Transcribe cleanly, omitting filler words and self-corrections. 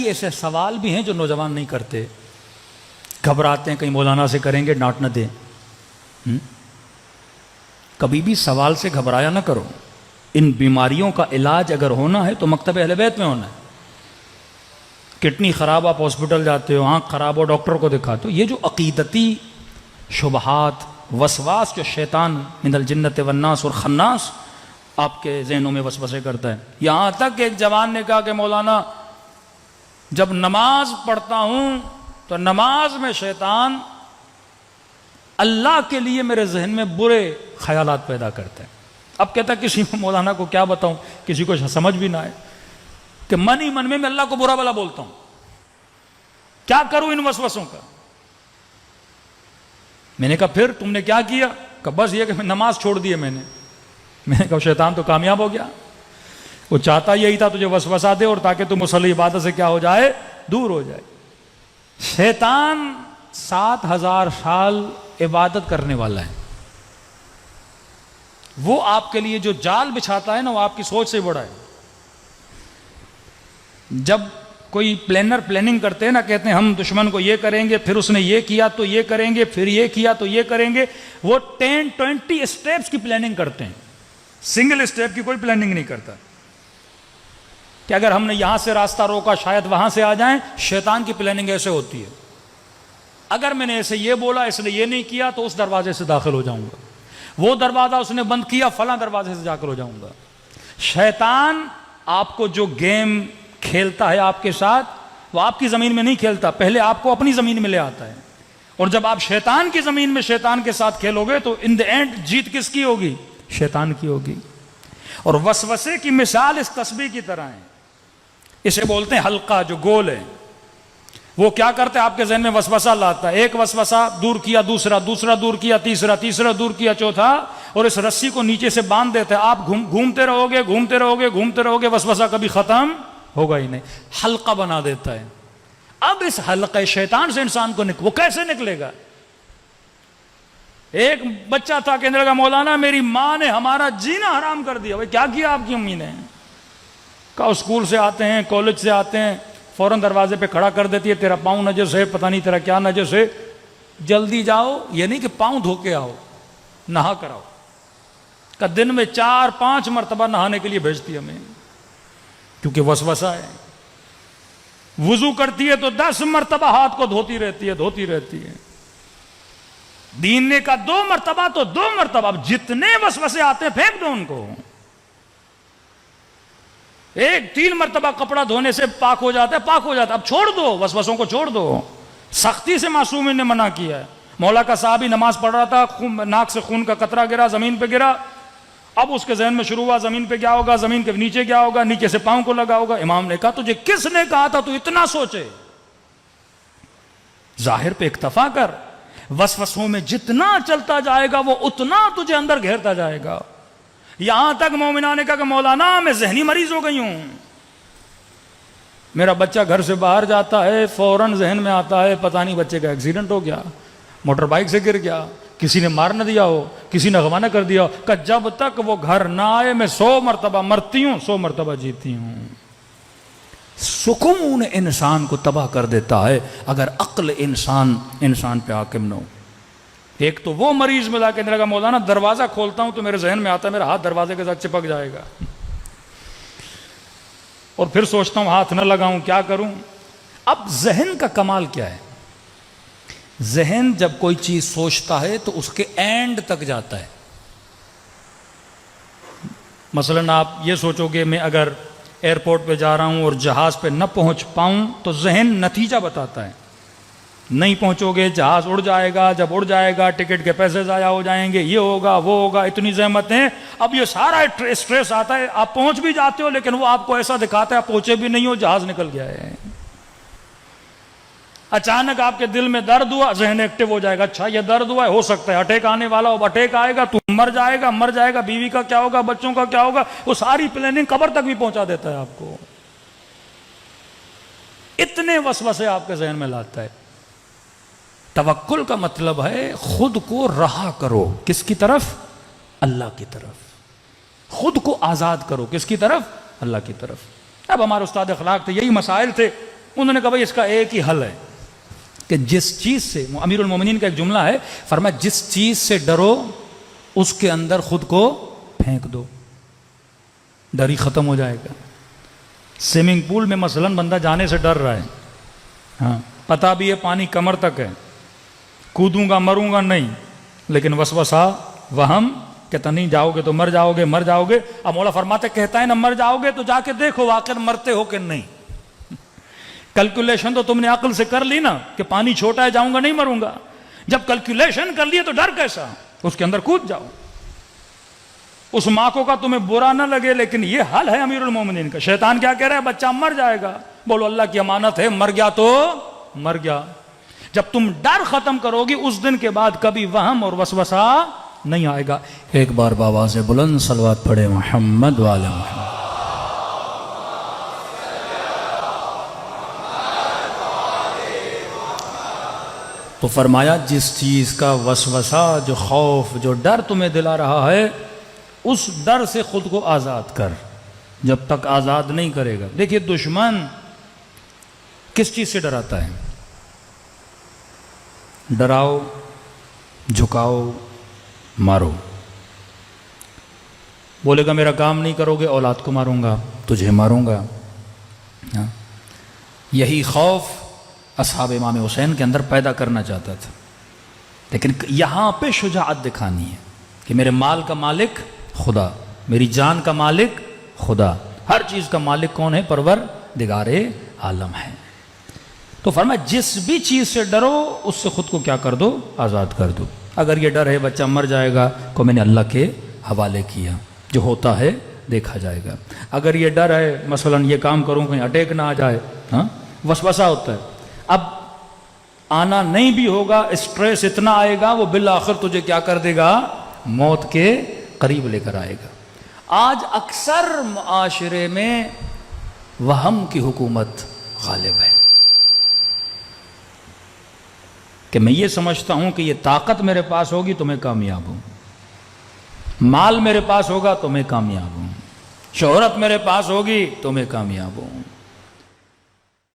ایسے سوال بھی ہیں جو نوجوان نہیں کرتے، گھبراتے ہیں کہیں مولانا سے کریں گے ڈانٹ نہ دیں۔ کبھی بھی سوال سے گھبرایا نہ کرو۔ ان بیماریوں کا علاج اگر ہونا ہے تو مکتب اہل بیت میں ہونا ہے۔ کڈنی خراب آپ ہاسپٹل جاتے ہو، آنکھ خراب ہو ڈاکٹر کو دکھاتے ہو۔ یہ جو عقیدتی شبہات، وسواس جو شیطان من الجنت والناس اور خناس آپ کے ذہنوں میں وسوسے کرتا ہے، یہاں تک کہ ایک جوان نے کہا کہ مولانا جب نماز پڑھتا ہوں تو نماز میں شیطان اللہ کے لیے میرے ذہن میں برے خیالات پیدا کرتے ہیں۔ اب کہتا ہے کسی مولانا کو کیا بتاؤں، کسی کو سمجھ بھی نہ آئے کہ من ہی من میں اللہ کو برا بلا بولتا ہوں، کیا کروں ان وسوسوں کا؟ میں نے کہا پھر تم نے کیا کیا؟ کہ بس یہ کہ میں نماز چھوڑ دی ہے میں نے کہا شیطان تو کامیاب ہو گیا، وہ چاہتا یہی تھا تجھے وسوسہ دے اور تاکہ تم مصلی عبادت سے کیا ہو جائے، دور ہو جائے۔ شیطان 7000 سال عبادت کرنے والا ہے، وہ آپ کے لیے جو جال بچھاتا ہے نا وہ آپ کی سوچ سے بڑا ہے۔ جب کوئی پلاننگ کرتے ہیں نا، کہتے ہیں ہم دشمن کو یہ کریں گے، پھر اس نے یہ کیا تو یہ کریں گے، پھر یہ کیا تو یہ کریں گے، وہ 10-20 اسٹیپس کی پلاننگ کرتے ہیں، سنگل اسٹیپ کی کوئی پلاننگ نہیں کرتا کہ اگر ہم نے یہاں سے راستہ روکا شاید وہاں سے آ جائیں۔ شیطان کی پلاننگ ایسے ہوتی ہے، اگر میں نے ایسے یہ بولا اس نے یہ نہیں کیا تو اس دروازے سے داخل ہو جاؤں گا، وہ دروازہ اس نے بند کیا فلاں دروازے سے داخل ہو جاؤں گا۔ شیطان آپ کو جو گیم کھیلتا ہے آپ کے ساتھ، وہ آپ کی زمین میں نہیں کھیلتا، پہلے آپ کو اپنی زمین میں لے آتا ہے، اور جب آپ شیطان کی زمین میں شیطان کے ساتھ کھیلو گے تو ان دی اینڈ جیت کس کی ہوگی؟ شیطان کی ہوگی۔ اور وسوسے کی مثال اس تسبیح کی طرح ہے، اسے بولتے ہیں حلقہ جو گول ہے۔ وہ کیا کرتے ہیں؟ آپ کے ذہن میں وسوسہ لاتا ہے، ایک وسوسہ دور کیا، دوسرا دور کیا، تیسرا دور کیا، چوتھا، اور اس رسی کو نیچے سے باندھ دیتے ہیں۔ آپ گھومتے رہو گے، وسوسہ کبھی ختم ہوگا ہی نہیں، حلقہ بنا دیتا ہے۔ اب اس حلقہ شیطان سے انسان کو وہ کیسے نکلے گا؟ ایک بچہ تھا کہنے لگا مولانا میری ماں نے ہمارا جینا حرام کر دیا۔ بھائی کیا کیا آپ کی امی نے؟ کہا اسکول سے آتے ہیں، کالج سے آتے ہیں، فوراً دروازے پہ کھڑا کر دیتی ہے، تیرا پاؤں نجس ہے، پتہ نہیں تیرا کیا نجس ہے، جلدی جاؤ۔ یہ نہیں کہ پاؤں دھو کے آؤ، نہا کر آؤ۔ کہ دن میں 4-5 مرتبہ نہانے کے لیے بھیجتی ہمیں، کیونکہ وسوسہ ہے۔ وضو کرتی ہے تو 10 مرتبہ ہاتھ کو دھوتی رہتی ہے۔ دین نے کہا 2 مرتبہ تو 2 مرتبہ، اب جتنے وسوسے آتے ہیں پھینک دو ان کو۔ 3 مرتبہ کپڑا دھونے سے پاک ہو جاتا ہے، اب چھوڑ دو، وسوسوں کو چھوڑ دو۔ سختی سے معصوم نے منع کیا ہے۔ مولا کا صحابی نماز پڑھ رہا تھا، ناک سے خون کا قطرہ گرا، زمین پہ گرا، اب اس کے ذہن میں شروع ہوا زمین پہ کیا ہوگا، زمین کے نیچے کیا ہوگا، نیچے سے پاؤں کو لگا ہوگا۔ امام نے کہا تجھے کس نے کہا تھا تو اتنا سوچے؟ ظاہر پہ اکتفا کر، وسوسوں میں جتنا چلتا جائے گا وہ اتنا تجھے اندر گھیرتا جائے گا۔ یہاں تک مومنہ نے کہا کہ مولانا میں ذہنی مریض ہو گئی ہوں، میرا بچہ گھر سے باہر جاتا ہے فوراً ذہن میں آتا ہے پتہ نہیں بچے کا ایکسیڈنٹ ہو گیا، موٹر بائک سے گر گیا، کسی نے مار نہ دیا ہو، کسی نے اغوا نہ کر دیا ہو، کہ جب تک وہ گھر نہ آئے میں 100 مرتبہ مرتی ہوں، 100 مرتبہ جیتی ہوں۔ سکون انسان کو تباہ کر دیتا ہے اگر عقل انسان پہ حاکم نہ ہو۔ ایک تو وہ مریض ملا کے لگا مولانا دروازہ کھولتا ہوں تو میرے ذہن میں آتا ہے میرا ہاتھ دروازے کے ساتھ چپک جائے گا، اور پھر سوچتا ہوں ہاتھ نہ لگاؤں، کیا کروں؟ اب ذہن کا کمال کیا ہے؟ ذہن جب کوئی چیز سوچتا ہے تو اس کے اینڈ تک جاتا ہے۔ مثلا آپ یہ سوچو گے میں اگر ایئرپورٹ پہ جا رہا ہوں اور جہاز پہ نہ پہنچ پاؤں تو ذہن نتیجہ بتاتا ہے، نہیں پہنچو گے جہاز اڑ جائے گا، جب اڑ جائے گا ٹکٹ کے پیسے ضائع ہو جائیں گے، یہ ہوگا وہ ہوگا، اتنی زحمتیں۔ اب یہ سارا اسٹریس آتا ہے، آپ پہنچ بھی جاتے ہو لیکن وہ آپ کو ایسا دکھاتا ہے آپ پہنچے بھی نہیں ہو، جہاز نکل گیا ہے۔ اچانک آپ کے دل میں درد ہوا، ذہن ایکٹیو ہو جائے گا، اچھا یہ درد ہوا ہے، ہو سکتا ہے اٹیک آنے والا ہو، اٹیک آئے گا تو مر جائے گا، بیوی کا کیا ہوگا، بچوں کا کیا ہوگا، وہ ساری پلاننگ قبر تک بھی پہنچا دیتا ہے آپ کو۔ اتنے وسوسے آپ کے ذہن میں لاتا ہے۔ توکل کا مطلب ہے خود کو رہا کرو، کس کی طرف؟ اللہ کی طرف۔ خود کو آزاد کرو، کس کی طرف؟ اللہ کی طرف۔ اب ہمارے استاد اخلاق تھے، یہی مسائل تھے، انہوں نے کہا بھائی اس کا ایک ہی حل ہے کہ جس چیز سے، امیر المومنین کا ایک جملہ ہے، فرمایا جس چیز سے ڈرو اس کے اندر خود کو پھینک دو، ڈر ہی ختم ہو جائے گا۔ سوئمنگ پول میں مثلا بندہ جانے سے ڈر رہا ہے، ہاں پتہ بھی ہے پانی کمر تک ہے، کودوں گا مروں گا نہیں، لیکن وسوسہ وہم کہتا نہیں جاؤ گے تو مر جاؤ گے، مر جاؤ گے۔ اب مولا فرماتے کہتا ہے نا مر جاؤ گے تو جا کے دیکھو واقعا مرتے ہو کہ نہیں۔ کیلکولیشن تو تم نے عقل سے کر لی نا کہ پانی چھوٹا ہے جاؤں گا نہیں مروں گا، جب کیلکولیشن کر لیے تو ڈر کیسا، اس کے اندر کود جاؤ۔ اس ماں کو کا تمہیں برا نہ لگے، لیکن یہ حل ہے امیر المومنین کا۔ شیطان کیا کہہ رہا ہے؟ بچہ مر جائے گا، بولو اللہ کی امانت ہے، مر گیا تو مر گیا۔ جب تم ڈر ختم کرو گی اس دن کے بعد کبھی وہم اور وسوسہ نہیں آئے گا۔ ایک بار بابا سے بلند صلوات پڑھے محمد والے محمد۔ تو فرمایا جس چیز کا وسوسہ، جو خوف، جو ڈر تمہیں دلا رہا ہے، اس ڈر سے خود کو آزاد کر۔ جب تک آزاد نہیں کرے گا، دیکھیے دشمن کس چیز سے ڈراتا ہے؟ ڈراؤ، جھکاؤ، مارو۔ بولے گا میرا کام نہیں کرو گے اولاد کو ماروں گا، تجھے ماروں گا۔ یہی خوف اصحاب امام حسین کے اندر پیدا کرنا چاہتا تھا، لیکن یہاں پہ شجاعت دکھانی ہے کہ میرے مال کا مالک خدا، میری جان کا مالک خدا، ہر چیز کا مالک کون ہے؟ پروردگار عالم ہے۔ تو فرمایا جس بھی چیز سے ڈرو اس سے خود کو کیا کر دو؟ آزاد کر دو۔ اگر یہ ڈر ہے بچہ مر جائے گا کو میں نے اللہ کے حوالے کیا، جو ہوتا ہے دیکھا جائے گا۔ اگر یہ ڈر ہے مثلا یہ کام کروں کہیں اٹیک نہ آ جائے، ہاں وسوسہ ہوتا ہے، اب آنا نہیں بھی ہوگا، اسٹریس اتنا آئے گا وہ بالآخر تجھے کیا کر دے گا؟ موت کے قریب لے کر آئے گا۔ آج اکثر معاشرے میں وہم کی حکومت غالب ہے کہ میں یہ سمجھتا ہوں کہ یہ طاقت میرے پاس ہوگی تو میں کامیاب ہوں، مال میرے پاس ہوگا تو میں کامیاب ہوں، شہرت میرے پاس ہوگی تو میں کامیاب ہوں۔